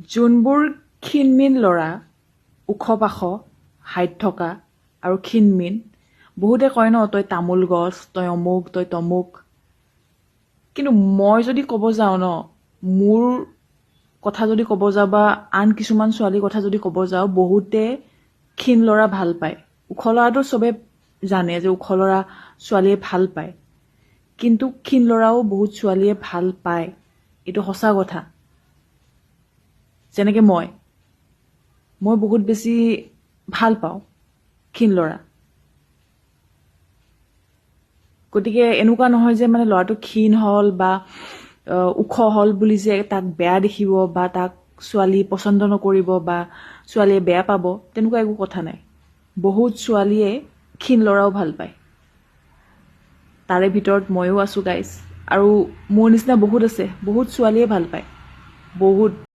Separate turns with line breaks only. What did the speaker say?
যোনবোৰ ক্ষীণমিন ল'ৰা ওখ পাখ হাইট থকা আৰু ক্ষীণমিন বহুতে কয় ন তই তামোল গছ তই অমুক তই তমুক কিন্তু মই যদি ক'ব যাওঁ ন মোৰ কথা যদি ক'ব যাওঁ বা আন কিছুমান ছোৱালীৰ কথা যদি ক'ব যাওঁ বহুতে ক্ষীণ ল'ৰা ভাল পায় ওখ ল'ৰাটো চবে জানে যে ওখ ল'ৰা ছোৱালীয়ে ভাল পায় কিন্তু ক্ষীণ ল'ৰাও বহুত ছোৱালীয়ে ভাল পায় এইটো সঁচা কথা যেনেকৈ মই বহুত বেছি ভাল পাওঁ ক্ষীণ ল'ৰা গতিকে এনেকুৱা নহয় যে মানে ল'ৰাটো ক্ষীণ হ'ল বা ওখ হ'ল বুলি যে তাক বেয়া দেখিব বা তাক ছোৱালী পচন্দ নকৰিব বা ছোৱালীয়ে বেয়া পাব তেনেকুৱা একো কথা নাই বহুত ছোৱালীয়ে ক্ষীণ ল'ৰাও ভাল পায় তাৰে ভিতৰত ময়ো আছোঁ গাইজ আৰু মোৰ নিচিনা বহুত আছে বহুত ছোৱালীয়ে ভাল পায় বহুত